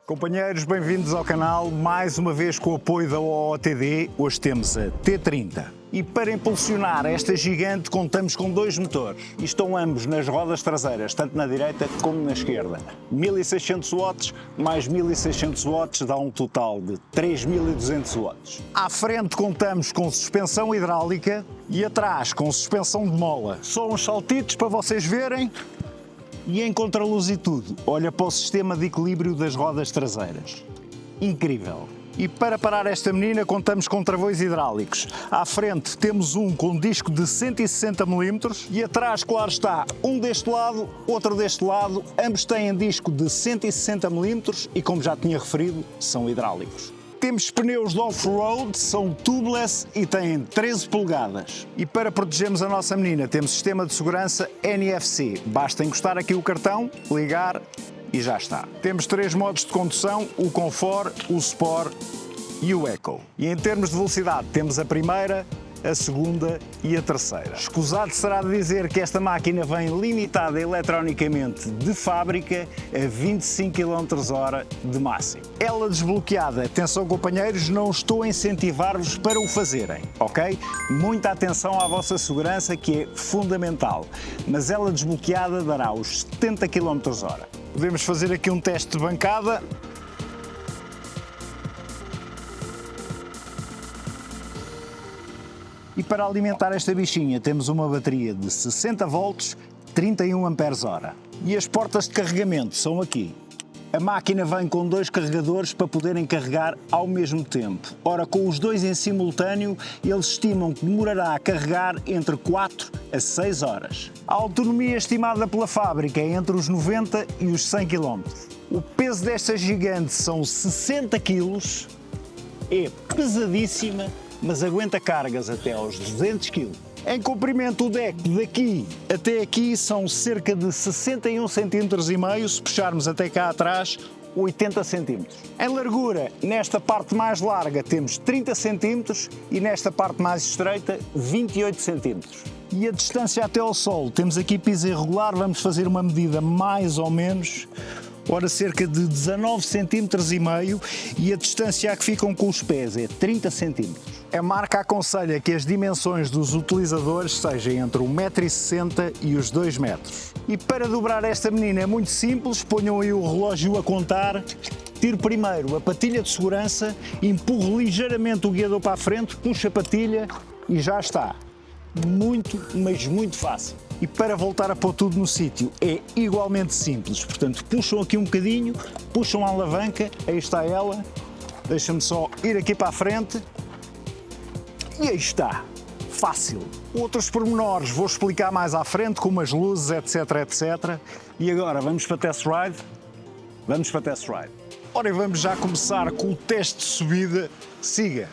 Companheiros, bem-vindos ao canal, mais uma vez com o apoio da OOTD, hoje temos a T30. E para impulsionar esta gigante contamos com dois motores e estão ambos nas rodas traseiras, tanto na direita como na esquerda. 1600 watts mais 1600 watts dá um total de 3200 watts. À frente contamos com suspensão hidráulica e atrás com suspensão de mola. Só uns saltitos para vocês verem. E em contraluz e tudo, olha para o sistema de equilíbrio das rodas traseiras. Incrível! E para parar esta menina contamos com travões hidráulicos. À frente temos um com disco de 160 mm e atrás, claro está, um deste lado, outro deste lado. Ambos têm disco de 160 mm e, como já tinha referido, são hidráulicos. Temos pneus de off-road, são tubeless e têm 13 polegadas. E para protegermos a nossa menina temos sistema de segurança NFC. Basta encostar aqui o cartão, ligar e já está. Temos três modos de condução, o Comfort, o Sport e o Eco. E em termos de velocidade temos a primeira, a segunda e a terceira. Escusado será de dizer que esta máquina vem limitada eletronicamente de fábrica a 25 km/h de máximo. Ela desbloqueada, atenção companheiros, não estou a incentivar-vos para o fazerem, ok? Muita atenção à vossa segurança, que é fundamental, mas ela desbloqueada dará os 70 km/h. Podemos fazer aqui um teste de bancada. E para alimentar esta bichinha temos uma bateria de 60 volts, 31 Ah. E as portas de carregamento são aqui. A máquina vem com dois carregadores para poderem carregar ao mesmo tempo. Ora, com os dois em simultâneo, eles estimam que demorará a carregar entre 4 a 6 horas. A autonomia estimada pela fábrica é entre os 90 e os 100 km. O peso desta gigante são 60 kg, é pesadíssima, mas aguenta cargas até aos 200 kg. Em comprimento, o deck daqui até aqui são cerca de 61,5 cm, se puxarmos até cá atrás, 80 cm. Em largura, nesta parte mais larga temos 30 cm e nesta parte mais estreita 28 cm. E a distância até ao solo, temos aqui piso irregular, vamos fazer uma medida mais ou menos. Ora, cerca de 19,5 cm e a distância a que ficam com os pés é 30 cm. A marca aconselha que as dimensões dos utilizadores sejam entre 1,60 m e os 2 metros. E para dobrar esta menina é muito simples, ponham aí o relógio a contar, tiro primeiro a patilha de segurança, empurro ligeiramente o guiador para a frente, puxo a patilha e já está. Muito, mas muito fácil. E para voltar a pôr tudo no sítio é igualmente simples, portanto puxam aqui um bocadinho, puxam a alavanca, aí está ela, deixa-me só ir aqui para a frente e aí está, fácil. Outros pormenores vou explicar mais à frente, como as luzes, etc, etc. E agora vamos para test ride? Vamos para test ride. Ora, e vamos já começar com o teste de subida, siga.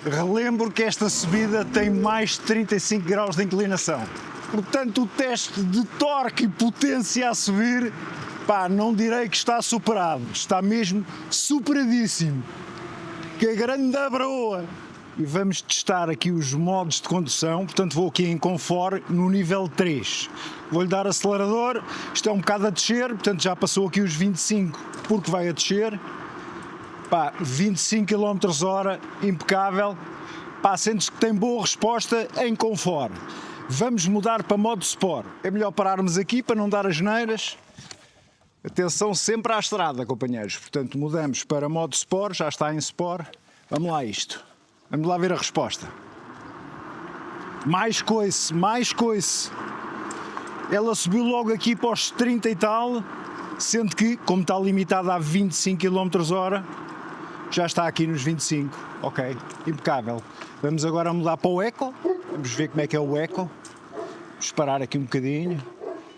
Relembro que esta subida tem mais de 35 graus de inclinação. Portanto, o teste de torque e potência a subir, pá, não direi que está superado, está mesmo superadíssimo. Que é grande da broa! E vamos testar aqui os modos de condução, portanto vou aqui em Comfort no nível 3. Vou-lhe dar acelerador, isto é um bocado a descer, portanto já passou aqui os 25 porque vai a descer. Pá, 25 km/h, impecável. Pá, sentes que tem boa resposta em Comfort. Vamos mudar para modo Sport. É melhor pararmos aqui para não dar as neiras. Atenção sempre à estrada, companheiros. Portanto, mudamos para modo Sport, já está em Sport. Vamos lá isto. Vamos lá ver a resposta. Mais coice, mais coice. Ela subiu logo aqui para os 30 e tal, sendo que, como está limitada a 25 km/h, já está aqui nos 25, ok, impecável. Vamos agora mudar para o Eco, vamos ver como é que é o Eco. Vamos parar aqui um bocadinho,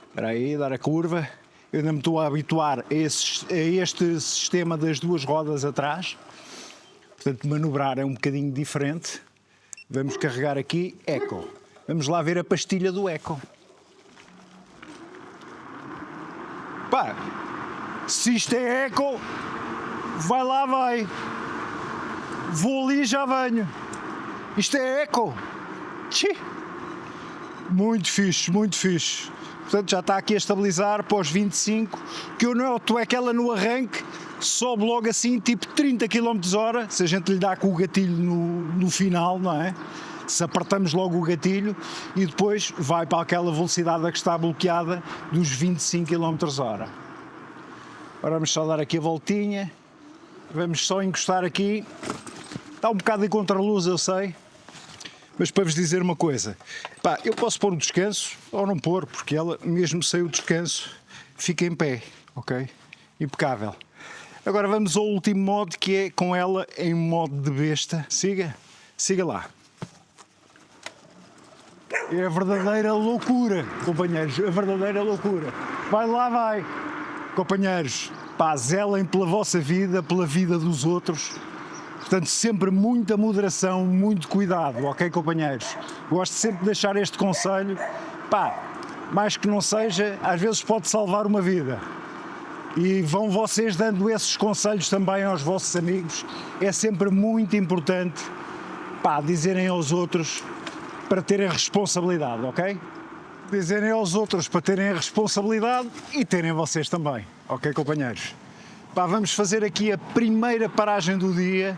espera aí, dar a curva. Eu ainda me estou a habituar a este sistema das duas rodas atrás, portanto manobrar é um bocadinho diferente. Vamos carregar aqui Eco, vamos lá ver a pastilha do Eco. Pá, se isto é Eco, vai lá, vai. Vou ali e já venho. Isto é Eco. Tchi. Muito fixe, muito fixe. Portanto, já está aqui a estabilizar para os 25, que eu noto é que ela no arranque sobe logo assim, tipo 30 km/h, se a gente lhe dá com o gatilho no final, não é? Se apertamos logo o gatilho e depois vai para aquela velocidade a que está bloqueada dos 25 km/h. Agora vamos só dar aqui a voltinha, vamos só encostar aqui, está um bocado em contraluz, eu sei, mas para vos dizer uma coisa, pá, eu posso pôr o descanso ou não pôr, porque ela, mesmo sem o descanso, fica em pé, ok? Impecável. Agora vamos ao último modo, que é com ela em modo de besta. Siga lá. É a verdadeira loucura, companheiros, a verdadeira loucura. Vai lá, vai. Companheiros, pá, zelem pela vossa vida, pela vida dos outros. Portanto, sempre muita moderação, muito cuidado, ok, companheiros? Gosto sempre de deixar este conselho. Pá, mais que não seja, às vezes pode salvar uma vida. E vão vocês dando esses conselhos também aos vossos amigos. É sempre muito importante, pá, dizerem aos outros para terem responsabilidade, ok? Dizerem aos outros para terem responsabilidade e terem vocês também, ok, companheiros? Pá, vamos fazer aqui a primeira paragem do dia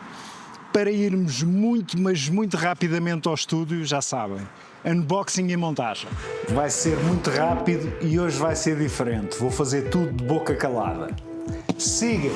para irmos muito, mas muito rapidamente ao estúdio, já sabem. Unboxing e montagem. Vai ser muito rápido e hoje vai ser diferente. Vou fazer tudo de boca calada. Siga!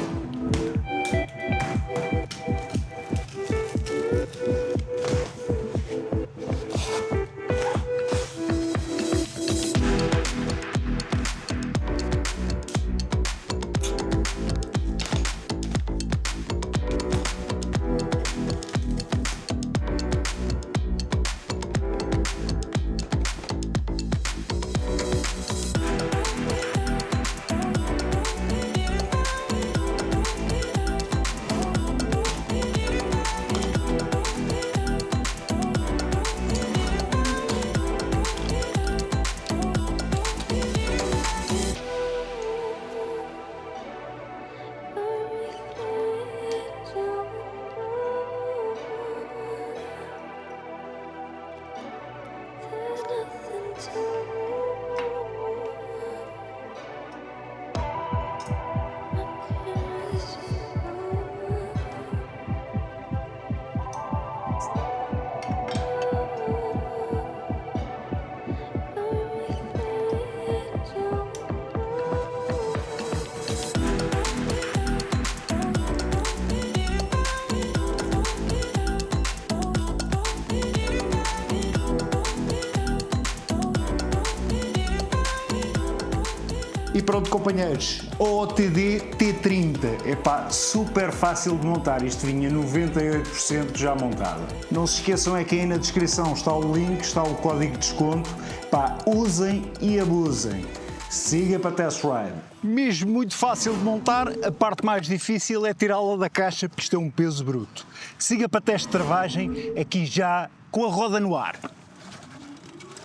E pronto, companheiros, OTD T30, epá, super fácil de montar, isto vinha 98% já montado. Não se esqueçam é que aí na descrição está o link, está o código de desconto, pá, usem e abusem. Siga para test ride. Mesmo muito fácil de montar, a parte mais difícil é tirá-la da caixa, porque isto é um peso bruto. Siga para teste de travagem, aqui já com a roda no ar.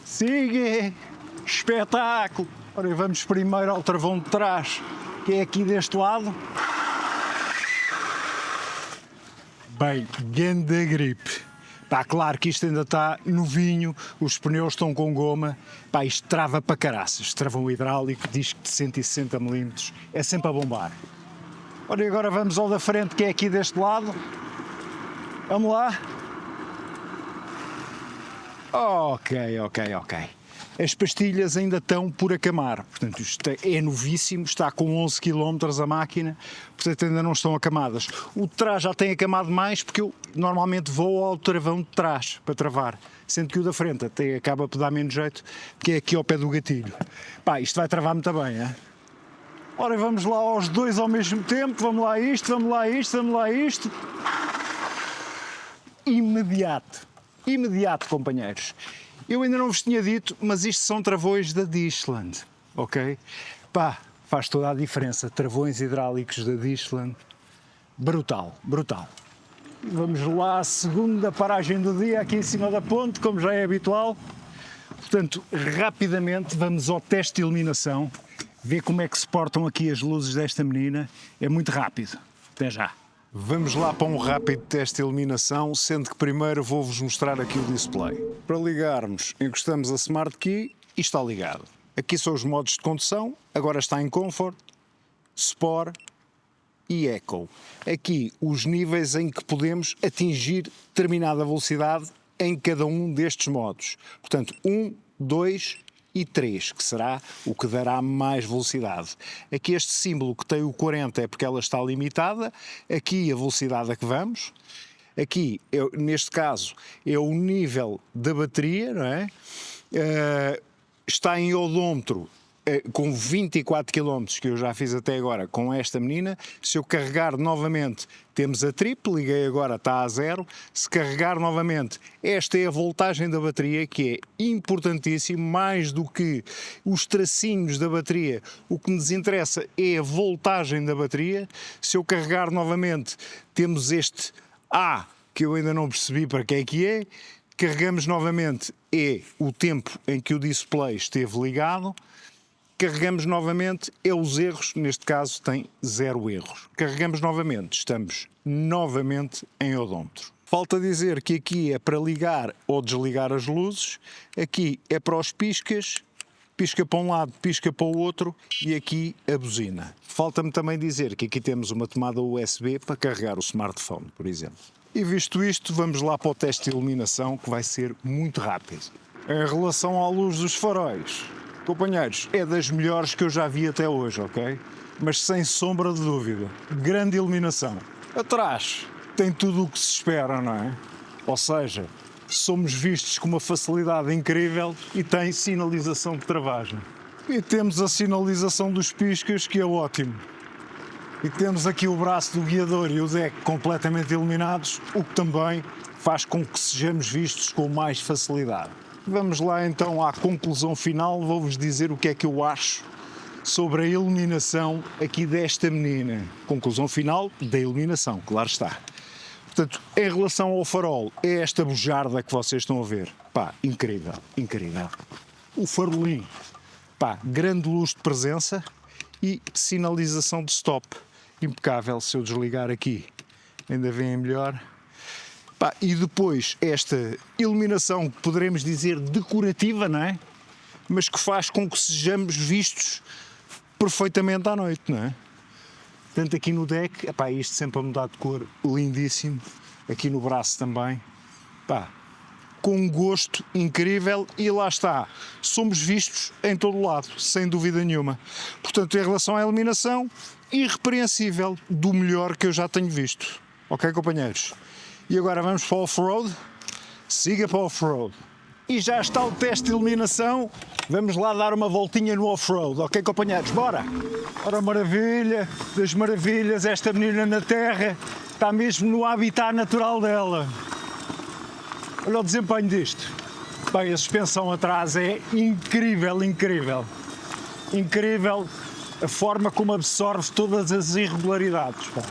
Siga! Espetáculo! Ora, vamos primeiro ao travão de trás, que é aqui deste lado. Bem, ganda gripe. Pá, claro que isto ainda está novinho, os pneus estão com goma. Pá, isto trava para caraças. Travão hidráulico, disco de 160 mm, é sempre a bombar. Ora, e agora vamos ao da frente, que é aqui deste lado. Vamos lá. Ok. As pastilhas ainda estão por acamar, portanto isto é novíssimo, está com 11 km a máquina, portanto ainda não estão acamadas. O de trás já tem acamado mais, porque eu normalmente vou ao travão de trás para travar, sendo que o da frente até acaba por dar menos jeito, que é aqui ao pé do gatilho. Pá, isto vai travar muito bem, é? Ora, vamos lá aos dois ao mesmo tempo, vamos lá isto. Imediato, companheiros. Eu ainda não vos tinha dito, mas isto são travões da Dishland, ok? Pá, faz toda a diferença. Travões hidráulicos da Dishland, brutal. Vamos lá, a segunda paragem do dia aqui em cima da ponte, como já é habitual. Portanto, rapidamente vamos ao teste de iluminação, ver como é que se portam aqui as luzes desta menina. É muito rápido. Até já. Vamos lá para um rápido teste de iluminação, sendo que primeiro vou-vos mostrar aqui o display. Para ligarmos, encostamos a Smart Key e está ligado. Aqui são os modos de condução, agora está em Comfort, Sport e Eco. Aqui os níveis em que podemos atingir determinada velocidade em cada um destes modos. Portanto, 1, 2 e 3, que será o que dará mais velocidade. Aqui este símbolo que tem o 40 é porque ela está limitada, aqui a velocidade a que vamos, aqui, neste caso, é o nível da bateria, não é? Está em odômetro com 24 km, que eu já fiz até agora com esta menina. Se eu carregar novamente, temos a trip, liguei agora, está a 0. Se carregar novamente, esta é a voltagem da bateria, que é importantíssimo, mais do que os tracinhos da bateria. O que nos interessa é a voltagem da bateria. Se eu carregar novamente, temos este A, que eu ainda não percebi para que é. Carregamos novamente, é o tempo em que o display esteve ligado. Carregamos novamente, é os erros, neste caso tem 0 erros. Carregamos novamente, estamos novamente em odômetro. Falta dizer que aqui é para ligar ou desligar as luzes, aqui é para os piscas, pisca para um lado, pisca para o outro, e aqui a buzina. Falta-me também dizer que aqui temos uma tomada USB para carregar o smartphone, por exemplo. E visto isto, vamos lá para o teste de iluminação, que vai ser muito rápido. Em relação à luz dos faróis, companheiros, é das melhores que eu já vi até hoje, ok? Mas sem sombra de dúvida. Grande iluminação. Atrás tem tudo o que se espera, não é? Ou seja, somos vistos com uma facilidade incrível e tem sinalização de travagem. E temos a sinalização dos piscas, que é ótimo. E temos aqui o braço do guiador e o deck completamente iluminados, o que também faz com que sejamos vistos com mais facilidade. Vamos lá então à conclusão final, vou-vos dizer o que é que eu acho sobre a iluminação aqui desta menina. Conclusão final da iluminação, claro está. Portanto, em relação ao farol, é esta bujarda que vocês estão a ver. Pá, incrível, incrível. O farolim, pá, grande luz de presença e sinalização de stop. Impecável. Se eu desligar aqui, ainda vem melhor. Pá, e depois esta iluminação que poderemos dizer decorativa, não é? Mas que faz com que sejamos vistos perfeitamente à noite, não é? Portanto, aqui no deck, epá, isto sempre a mudar de cor, lindíssimo. Aqui no braço também, pá, com um gosto incrível, e lá está, somos vistos em todo o lado, sem dúvida nenhuma. Portanto, em relação à iluminação, irrepreensível, do melhor que eu já tenho visto. Ok, companheiros? E agora vamos para o off-road. Siga para o off-road. E já está o teste de iluminação. Vamos lá dar uma voltinha no off-road. Ok, companheiros? Bora! Ora, maravilha das maravilhas, esta menina na terra está mesmo no habitat natural dela. Olha o desempenho disto. Bem, a suspensão atrás é incrível, incrível. Incrível a forma como absorve todas as irregularidades. Pá.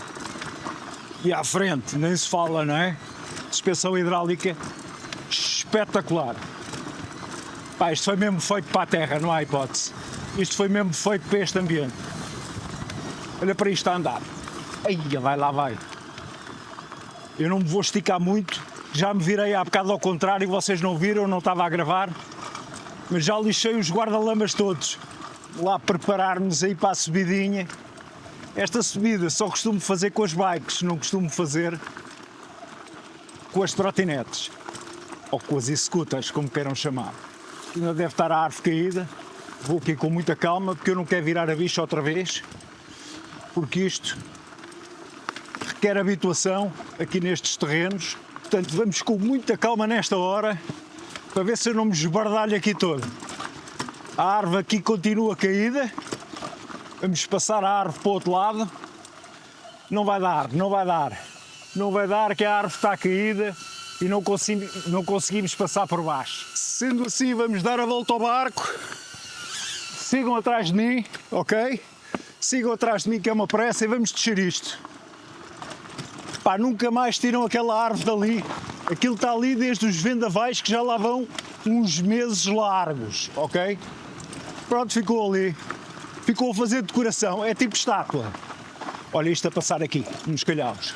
E à frente, nem se fala, não é? Suspensão hidráulica espetacular. Pá, isto foi mesmo feito para a terra, não há hipótese. Isto foi mesmo feito para este ambiente. Olha para isto a andar. Aí, vai lá, vai. Eu não me vou esticar muito. Já me virei há bocado ao contrário, vocês não viram, não estava a gravar. Mas já lixei os guarda-lamas todos. Lá preparar-nos aí para a subidinha. Esta subida só costumo fazer com as bikes, não costumo fazer com as trotinetes. Ou com as e-scooters, como queiram chamar. Ainda deve estar a árvore caída. Vou aqui com muita calma, porque eu não quero virar a bicha outra vez. Porque isto requer habituação aqui nestes terrenos. Portanto, vamos com muita calma nesta hora, para ver se eu não me esbardalho aqui todo. A árvore aqui continua caída. Vamos passar a árvore para o outro lado. Não vai dar, não vai dar. Não vai dar, que a árvore está caída e não conseguimos passar por baixo. Sendo assim, vamos dar a volta ao barco. Sigam atrás de mim, ok? Sigam atrás de mim, que é uma pressa, e vamos descer isto. Pá, nunca mais tiram aquela árvore dali. Aquilo está ali desde os vendavais, que já lá vão uns meses largos, ok? Pronto, ficou ali. Ficou a fazer decoração, é tipo estátua. Olha isto a passar aqui, nos calhaus.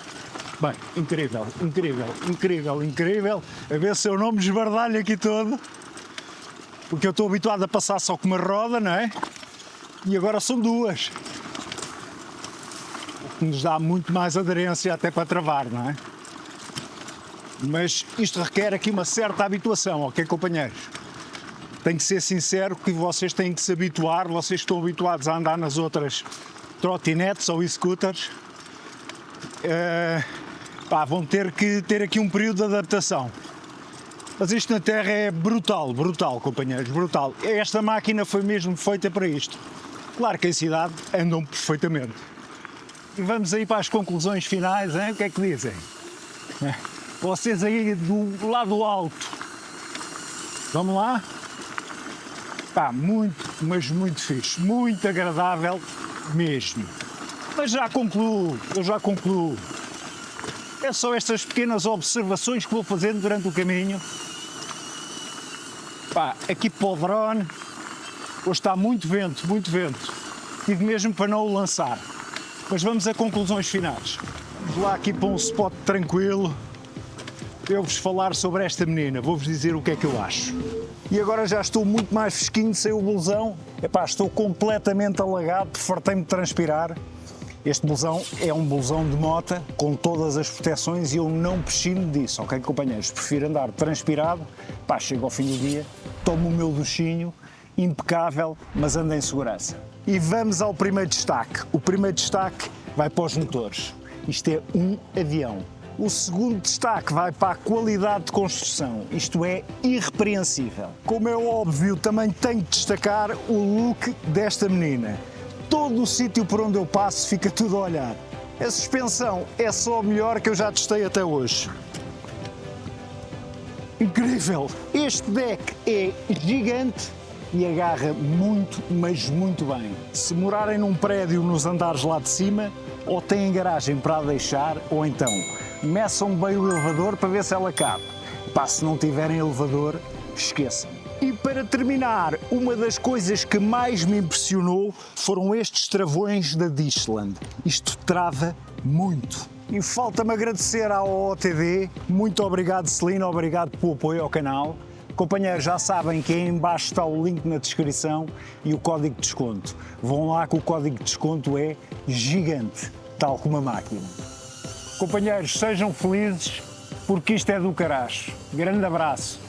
Bem, incrível, incrível, incrível, incrível. A ver se eu não me esbardalho aqui todo. porque eu estou habituado a passar só com uma roda, não é? E agora são duas. O que nos dá muito mais aderência até para travar, não é? Mas isto requer aqui uma certa habituação, ok, companheiros? Tenho que ser sincero que vocês têm que se habituar, vocês estão habituados a andar nas outras trotinetes ou scooters, vão ter que ter aqui um período de adaptação. Mas isto na terra é brutal, brutal, companheiros, brutal. Esta máquina foi mesmo feita para isto. Claro que em cidade andam perfeitamente. E vamos aí para as conclusões finais, hein? O que é que dizem? Vocês aí do lado alto, vamos lá? Muito, mas muito fixe, muito agradável mesmo. Mas já concluo, eu já concluo. É só estas pequenas observações que vou fazendo durante o caminho. Aqui para o drone, hoje está muito vento, tive mesmo para não o lançar. Mas vamos a conclusões finais. Vamos lá aqui para um spot tranquilo, para eu vos falar sobre esta menina, vou-vos dizer o que é que eu acho. E agora já estou muito mais fresquinho sem o blusão. Estou completamente alagado, fartei-me de transpirar. Este blusão é um blusão de mota, com todas as proteções, e eu não prescindo disso, ok, companheiros? Prefiro andar transpirado, chego ao fim do dia, tomo o meu duchinho, impecável, mas ando em segurança. E vamos ao primeiro destaque. O primeiro destaque vai para os motores. Isto é um avião. O segundo destaque vai para a qualidade de construção. Isto é irrepreensível. Como é óbvio, também tenho que destacar o look desta menina. Todo o sítio por onde eu passo fica tudo a olhar. A suspensão é só a melhor que eu já testei até hoje. Incrível! Este deck é gigante e agarra muito, mas muito bem. Se morarem num prédio nos andares lá de cima, ou têm garagem para a deixar, ou então meçam bem o elevador para ver se ela cabe. Se não tiverem elevador, esqueçam. E para terminar, uma das coisas que mais me impressionou foram estes travões da Dishland. Isto trava muito. E falta-me agradecer à OOTD. Muito obrigado, Celina, obrigado pelo apoio ao canal. Companheiros, já sabem que aí em baixo está o link na descrição e o código de desconto. Vão lá que o código de desconto é gigante, tal como a máquina. Companheiros, sejam felizes, porque isto é do caraço. Grande abraço.